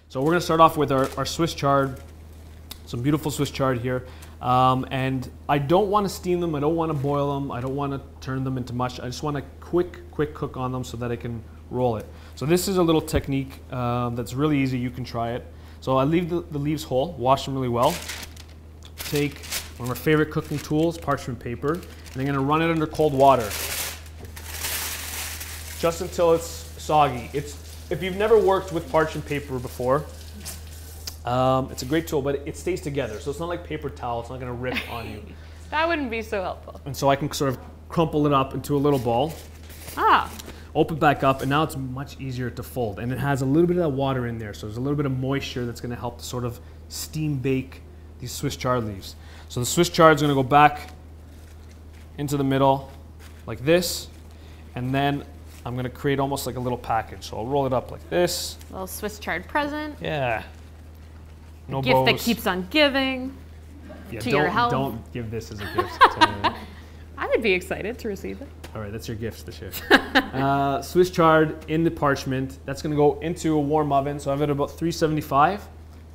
So we're gonna start off with our Swiss chard, some beautiful Swiss chard here. And I don't wanna steam them, I don't wanna boil them, I don't wanna turn them into mush. I just want a quick cook on them so that I can roll it. So this is a little technique that's really easy, you can try it. So I leave the leaves whole, wash them really well. Take one of our favorite cooking tools, parchment paper, and I'm gonna run it under cold water. Just until it's soggy. If you've never worked with parchment paper before, it's a great tool, but it stays together. So it's not like paper towel, it's not gonna rip on you. That wouldn't be so helpful. And so I can sort of crumple it up into a little ball. Ah. Open back up, and now it's much easier to fold. And it has a little bit of that water in there, so there's a little bit of moisture that's gonna help to sort of steam bake these Swiss chard leaves. So the Swiss chard is gonna go back into the middle like this, and then I'm gonna create almost like a little package. So I'll roll it up like this. A little Swiss chard present. Yeah. No gift bows. that keeps on giving. Yeah, to your health. Don't give this as a gift. I would be excited to receive it. All right, that's your gift this year. Swiss chard in the parchment. That's gonna go into a warm oven. So I have it about 375,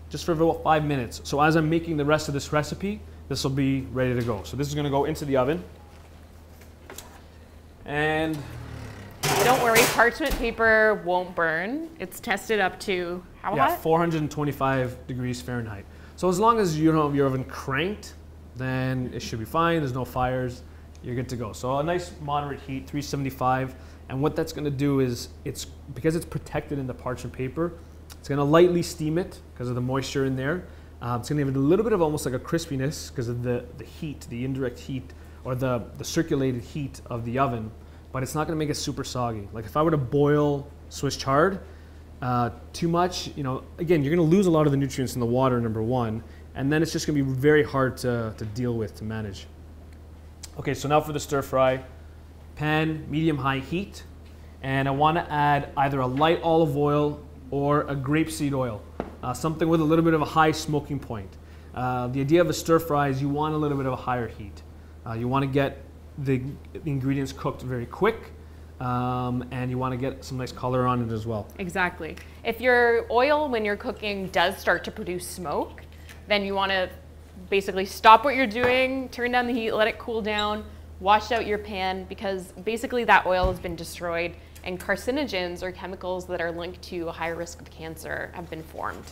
just for about 5 minutes. So as I'm making the rest of this recipe, this will be ready to go. So this is gonna go into the oven. And don't worry, parchment paper won't burn. It's tested up to how hot? 425 degrees Fahrenheit. So as long as you don't have your oven cranked, then it should be fine. There's no fires. You're good to go. So a nice moderate heat, 375. And what that's gonna do is, because it's protected in the parchment paper, it's gonna lightly steam it because of the moisture in there. It's gonna give it a little bit of almost like a crispiness because of the heat, the indirect heat, or the circulated heat of the oven, but it's not gonna make it super soggy. Like if I were to boil Swiss chard too much, again, you're gonna lose a lot of the nutrients in the water, number one, and then it's just gonna be very hard to deal with, to manage. Okay, so now for the stir fry. Pan, medium-high heat, and I wanna add either a light olive oil or a grapeseed oil, something with a little bit of a high smoking point. The idea of a stir fry is you want a little bit of a higher heat. You want to get the ingredients cooked very quick, and you want to get some nice color on it as well. Exactly. If your oil, when you're cooking, does start to produce smoke, then you want to basically stop what you're doing, turn down the heat, let it cool down, wash out your pan, because basically that oil has been destroyed and carcinogens, or chemicals that are linked to a higher risk of cancer, have been formed.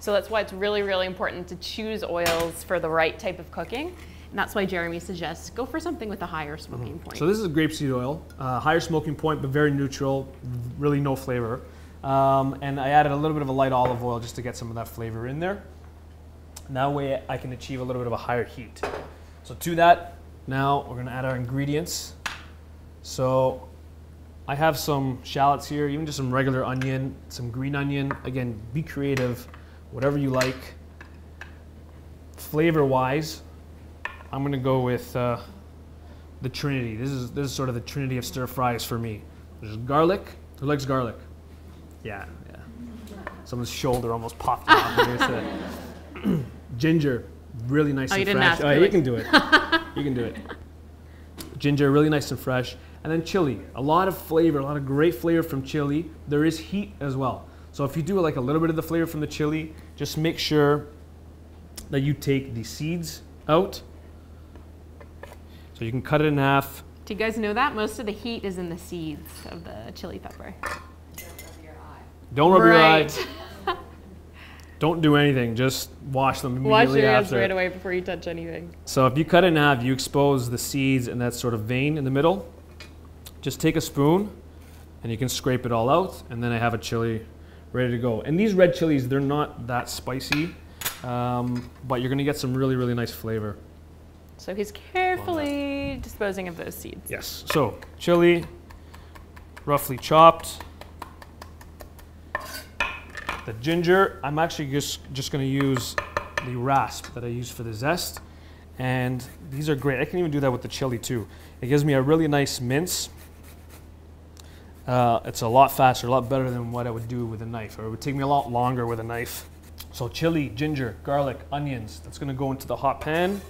So that's why it's really, really important to choose oils for the right type of cooking. And that's why Jeremy suggests go for something with a higher smoking point. So this is grapeseed oil, higher smoking point, but very neutral, really no flavor. And I added a little bit of a light olive oil just to get some of that flavor in there. And that way I can achieve a little bit of a higher heat. So to that, now we're gonna add our ingredients. So I have some shallots here, even just some regular onion, some green onion. Again, be creative, whatever you like. Flavor-wise, I'm gonna go with the Trinity. This is sort of the Trinity of stir fries for me. There's garlic. Who likes garlic? Yeah. Someone's shoulder almost popped off. Ginger, really nice and fresh. Oh, you can do it. You can do it. Ginger, really nice and fresh. And then chili, a lot of flavor, a lot of great flavor from chili. There is heat as well. So if you do like a little bit of the flavor from the chili, just make sure that you take the seeds out. So you can cut it in half. Do you guys know that? Most of the heat is in the seeds of the chili pepper. Don't rub your eye. Don't do anything, just wash them immediately after. Wash your hands right away before you touch anything. So if you cut it in half, you expose the seeds and that sort of vein in the middle. Just take a spoon and you can scrape it all out, and then I have a chili ready to go. And these red chilies, they're not that spicy, but you're gonna get some really, really nice flavor. So he's carefully disposing of those seeds. Yes, so chili, roughly chopped. The ginger, I'm actually just gonna use the rasp that I use for the zest. And these are great. I can even do that with the chili too. It gives me a really nice mince. It's a lot faster, a lot better than what I would do with a knife, or it would take me a lot longer with a knife. So chili, ginger, garlic, onions, that's gonna go into the hot pan.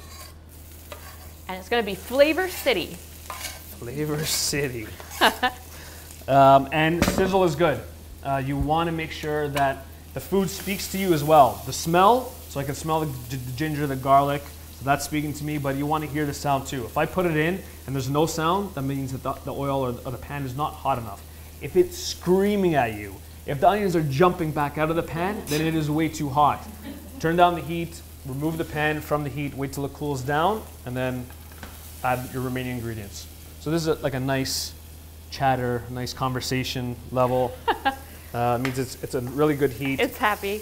And it's gonna be Flavor City. Flavor City. And sizzle is good. You wanna make sure that the food speaks to you as well. The smell, so I can smell the ginger, the garlic, so that's speaking to me, but you want to hear the sound too. If I put it in and there's no sound, that means that the oil or the pan is not hot enough. If it's screaming at you, if the onions are jumping back out of the pan, then it is way too hot. Turn down the heat, remove the pan from the heat, wait till it cools down, and then add your remaining ingredients. So this is like a nice chatter, nice conversation level. It means it's a really good heat. It's happy.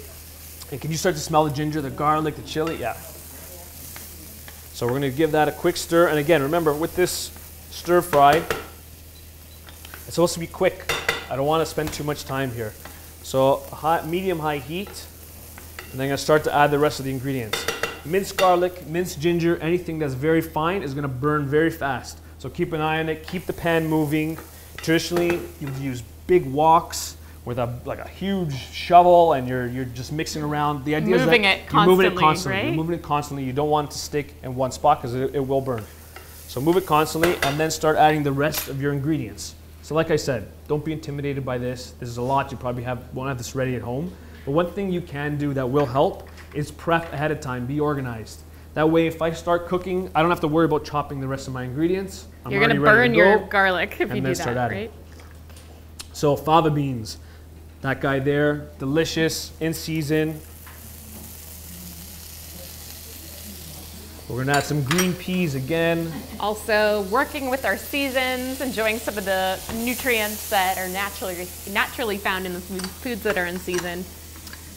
And can you start to smell the ginger, the garlic, the chili? Yeah. So we're going to give that a quick stir. And again, remember, with this stir fry, it's supposed to be quick. I don't want to spend too much time here. So medium-high heat. And then I'm going to start to add the rest of the ingredients. Minced garlic, minced ginger, anything that's very fine is going to burn very fast. So keep an eye on it. Keep the pan moving. Traditionally, you'd use big woks with a huge shovel, and you're just mixing around. The idea is that you're moving it constantly. Right? You're moving it constantly. You don't want it to stick in one spot because it will burn. So move it constantly, and then start adding the rest of your ingredients. So like I said, don't be intimidated by this. This is a lot. You probably won't have this ready at home. But one thing you can do that will help is prep ahead of time. Be organized. That way, if I start cooking, I don't have to worry about chopping the rest of my ingredients. You're going to burn your garlic if you do that, right? So fava beans, that guy there, delicious, in season. We're going to add some green peas again. Also, working with our seasons, enjoying some of the nutrients that are naturally found in the foods that are in season.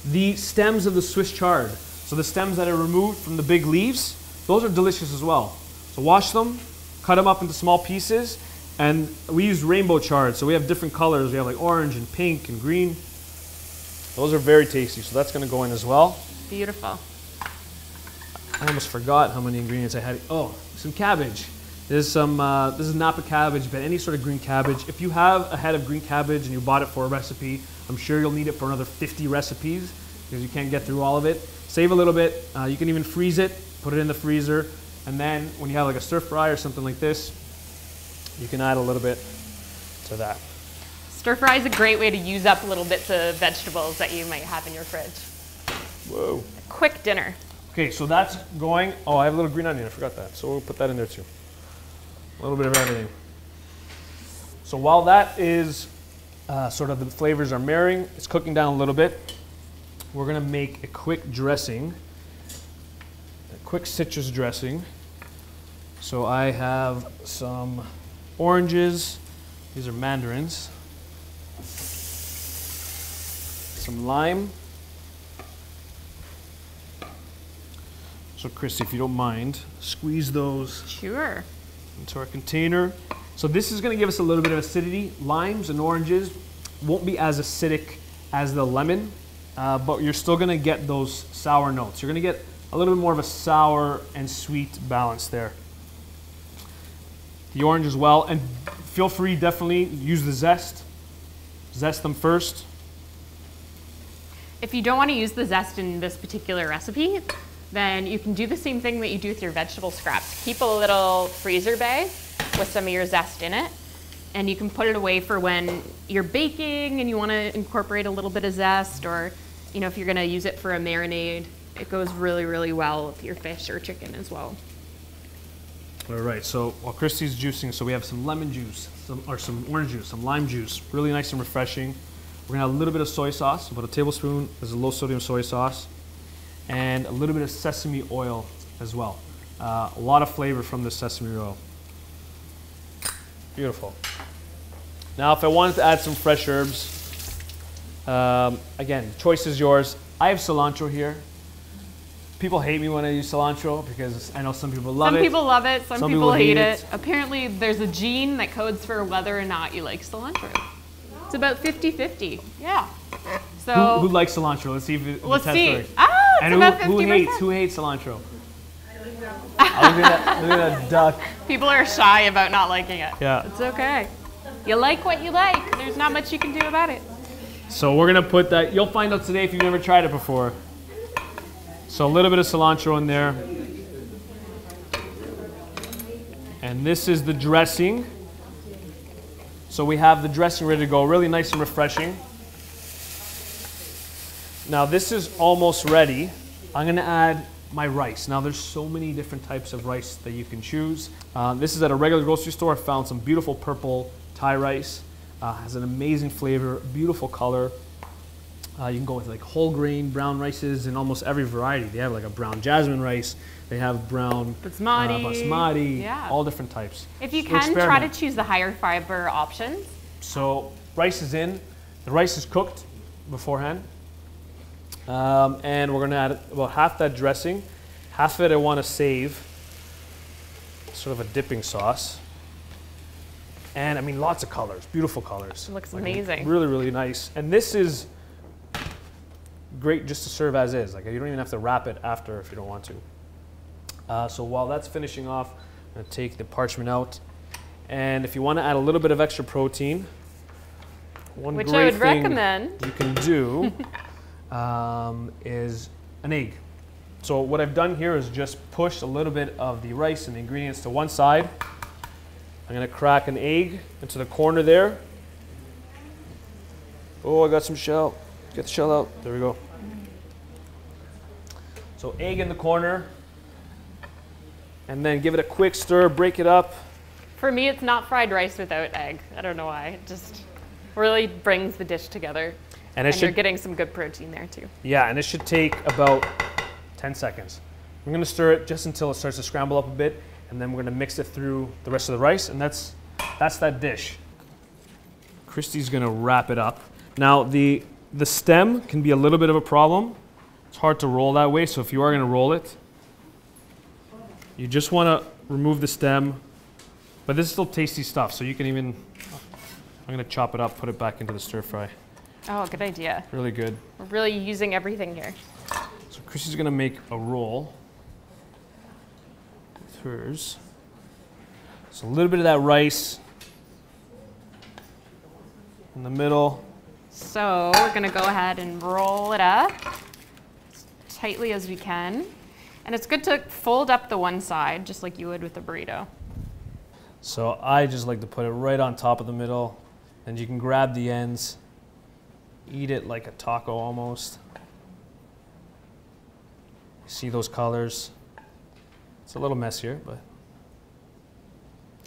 The stems of the Swiss chard, so the stems that are removed from the big leaves, those are delicious as well. So wash them, cut them up into small pieces, and we use rainbow chard, so we have different colors. We have like orange and pink and green. Those are very tasty, so that's going to go in as well. Beautiful. I almost forgot how many ingredients I had. Oh, some cabbage. There's some, this is Napa cabbage, but any sort of green cabbage. If you have a head of green cabbage and you bought it for a recipe, I'm sure you'll need it for another 50 recipes because you can't get through all of it. Save a little bit. You can even freeze it, put it in the freezer, and then when you have like a stir fry or something like this, you can add a little bit to that. Stir fry is a great way to use up little bits of vegetables that you might have in your fridge. Whoa. A quick dinner. Okay, so that's going. Oh, I have a little green onion. I forgot that. So we'll put that in there too. A little bit of everything. So while that is sort of the flavors are marrying, it's cooking down a little bit. We're going to make a quick dressing, a quick citrus dressing. So I have some oranges. These are mandarins. Some lime. So Christy, if you don't mind, squeeze those Sure. into our container. So this is going to give us a little bit of acidity. Limes and oranges won't be as acidic as the lemon, but you're still going to get those sour notes. You're going to get a little bit more of a sour and sweet balance there. The orange as well, and feel free, definitely use the zest. Zest them first. If you don't want to use the zest in this particular recipe, then you can do the same thing that you do with your vegetable scraps. Keep a little freezer bag with some of your zest in it, and you can put it away for when you're baking and you want to incorporate a little bit of zest, or if you're going to use it for a marinade, it goes really, really well with your fish or chicken as well. All right, so while Christy's juicing, so we have some lemon juice, some orange juice, some lime juice, really nice and refreshing. We're gonna have a little bit of soy sauce, about a tablespoon is a low sodium soy sauce, and a little bit of sesame oil as well. A lot of flavor from the sesame oil. Beautiful. Now, if I wanted to add some fresh herbs, again, choice is yours. I have cilantro here. People hate me when I use cilantro because I know some people love it. Some people love it, some people hate it. Apparently, there's a gene that codes for whether or not you like cilantro. It's about 50-50. Yeah. So who likes cilantro? Let's see if it let's see. works. Ah, it's and about 50%. who hates cilantro? Look at that duck. People are shy about not liking it. Yeah. It's okay. You like what you like. There's not much you can do about it. So we're gonna put that. You'll find out today if you've never tried it before. So a little bit of cilantro in there. And this is the dressing. So we have the dressing ready to go, really nice and refreshing. Now this is almost ready. I'm gonna add my rice. Now there's so many different types of rice that you can choose. This is at a regular grocery store. I found some beautiful purple Thai rice. Has an amazing flavor, beautiful color. You can go with like whole grain brown rices in almost every variety. They have like a brown jasmine rice. They have brown basmati, yeah. all different types. If you can, try to choose the higher fiber options. So rice is in. The rice is cooked beforehand. And we're gonna add about half that dressing. Half of it I wanna save, sort of a dipping sauce. And I mean, lots of colors, beautiful colors. It looks amazing. Really, really nice. And this is great just to serve as is. Like you don't even have to wrap it after if you don't want to. So while that's finishing off, I'm gonna take the parchment out. And if you wanna add a little bit of extra protein, which I would recommend, you can do is an egg. So what I've done here is just push a little bit of the rice and the ingredients to one side. I'm gonna crack an egg into the corner there. Oh, I got some shell. Get the shell out. There we go. So egg in the corner. And then give it a quick stir, break it up. For me, it's not fried rice without egg. I don't know why. It just really brings the dish together. And you're getting some good protein there too. Yeah, and it should take about 10 seconds. I'm gonna stir it just until it starts to scramble up a bit, and then we're gonna mix it through the rest of the rice, and that's that dish. Christy's gonna wrap it up. Now the stem can be a little bit of a problem. It's hard to roll that way, so if you are gonna roll it, you just wanna remove the stem, but this is still tasty stuff, so you can even, I'm gonna chop it up, put it back into the stir fry. Oh, good idea. Really good. We're really using everything here. So Chrissy's gonna make a roll with hers. So a little bit of that rice in the middle. So we're gonna go ahead and roll it up as tightly as we can. And it's good to fold up the one side, just like you would with a burrito. So I just like to put it right on top of the middle, and you can grab the ends. Eat it like a taco almost. See those colors? It's a little messier, but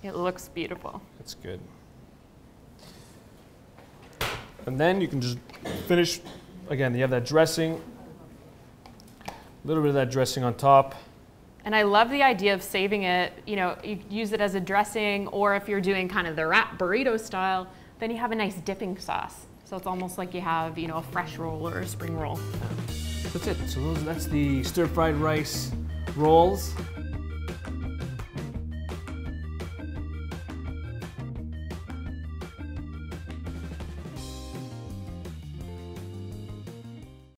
it looks beautiful. It's good. And then you can just finish, again, you have that dressing, a little bit of that dressing on top. And I love the idea of saving it, you know, you use it as a dressing, or if you're doing kind of the wrap burrito style, then you have a nice dipping sauce. So it's almost like you have, you know, a fresh roll or a spring roll. That's it. So that's the stir-fried rice rolls.